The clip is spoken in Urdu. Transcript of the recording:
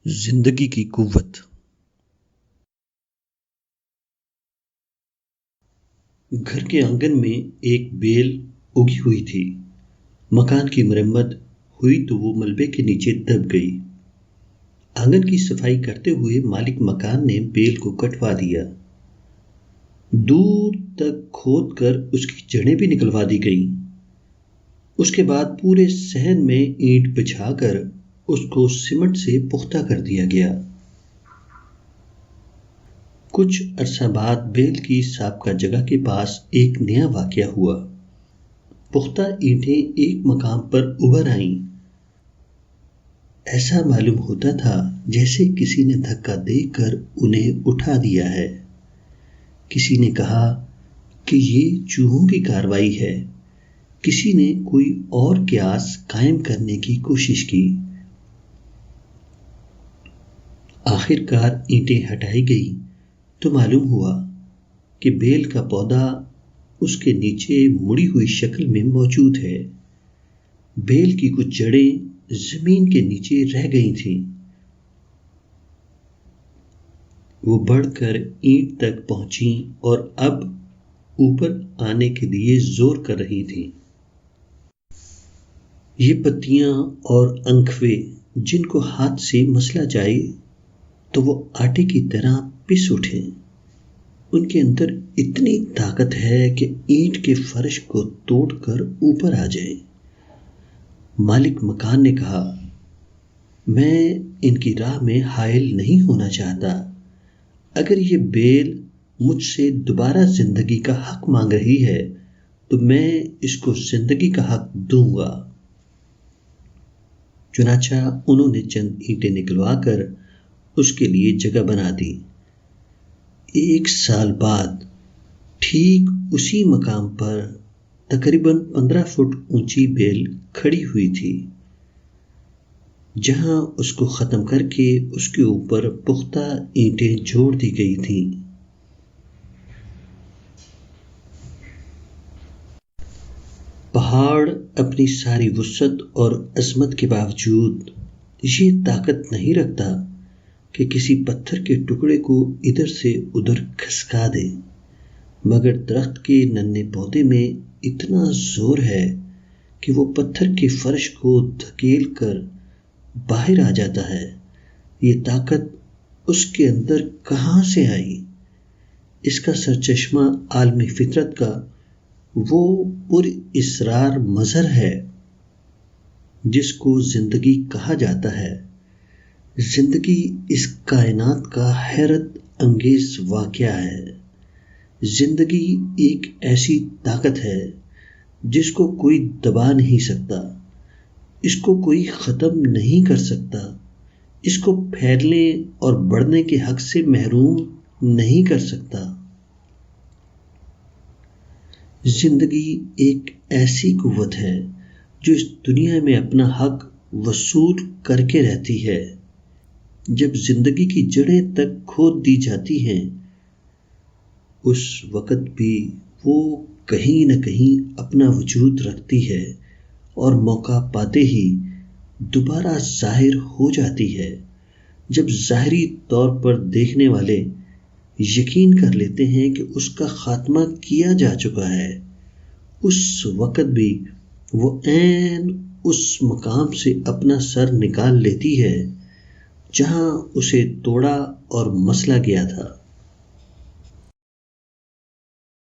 زندگی کی قوت۔ گھر کے آنگن میں ایک بیل اگی ہوئی تھی۔ مکان کی مرمت ہوئی تو وہ ملبے کے نیچے دب گئی۔ آنگن کی صفائی کرتے ہوئے مالک مکان نے بیل کو کٹوا دیا۔ دور تک کھود کر اس کی جڑیں بھی نکلوا دی گئیں۔ اس کے بعد پورے صحن میں اینٹ بچھا کر اس کو سیمنٹ سے پختہ کر دیا گیا۔ کچھ عرصہ بعد بیل کی سابقہ جگہ کے پاس ایک نیا واقعہ ہوا۔ پختہ اینٹیں ایک مقام پر ابھر آئیں۔ ایسا معلوم ہوتا تھا جیسے کسی نے دھکا دے کر انہیں اٹھا دیا ہے۔ کسی نے کہا کہ یہ چوہوں کی کارروائی ہے۔ کسی نے کوئی اور قیاس قائم کرنے کی کوشش کی۔ آخر کار اینٹیں ہٹائی گئی تو معلوم ہوا کہ بیل کا پودا اس کے نیچے مڑی ہوئی شکل میں موجود ہے۔ بیل کی کچھ جڑیں زمین کے نیچے رہ گئی تھیں۔ وہ بڑھ کر اینٹ تک پہنچیں اور اب اوپر آنے کے لیے زور کر رہی تھیں۔ یہ پتیاں اور انکھوے جن کو ہاتھ سے مسلا جائے تو وہ آٹے کی طرح پس اٹھیں۔ ان کے اندر اتنی طاقت ہے کہ اینٹ کے فرش کو توڑ کر اوپر آ جائیں۔ مالک مکان نے کہا، میں ان کی راہ میں حائل نہیں ہونا چاہتا۔ اگر یہ بیل مجھ سے دوبارہ زندگی کا حق مانگ رہی ہے تو میں اس کو زندگی کا حق دوں گا۔ چنانچہ انہوں نے چند اینٹیں نکلوا کر اس کے لیے جگہ بنا دی۔ 1 سال بعد ٹھیک اسی مقام پر تقریباً 15 فٹ اونچی بیل کھڑی ہوئی تھی، جہاں اس کو ختم کر کے اس کے اوپر پختہ اینٹیں جوڑ دی گئی تھیں۔ پہاڑ اپنی ساری وسعت اور عظمت کے باوجود یہ طاقت نہیں رکھتا کہ کسی پتھر کے ٹکڑے کو ادھر سے ادھر کھسکا دے، مگر درخت کے ننھے پودے میں اتنا زور ہے کہ وہ پتھر کے فرش کو دھکیل کر باہر آ جاتا ہے۔ یہ طاقت اس کے اندر کہاں سے آئی؟ اس کا سرچشمہ عالم فطرت کا وہ پر اسرار مظہر ہے جس کو زندگی کہا جاتا ہے۔ زندگی اس کائنات کا حیرت انگیز واقعہ ہے۔ زندگی ایک ایسی طاقت ہے جس کو کوئی دبا نہیں سکتا، اس کو کوئی ختم نہیں کر سکتا، اس کو پھیلنے اور بڑھنے کے حق سے محروم نہیں کر سکتا۔ زندگی ایک ایسی قوت ہے جو اس دنیا میں اپنا حق وصول کر کے رہتی ہے۔ جب زندگی کی جڑیں تک کھود دی جاتی ہیں، اس وقت بھی وہ کہیں نہ کہیں اپنا وجود رکھتی ہے اور موقع پاتے ہی دوبارہ ظاہر ہو جاتی ہے۔ جب ظاہری طور پر دیکھنے والے یقین کر لیتے ہیں کہ اس کا خاتمہ کیا جا چکا ہے، اس وقت بھی وہ عین اس مقام سے اپنا سر نکال لیتی ہے جہاں اسے توڑا اور مسلا گیا تھا۔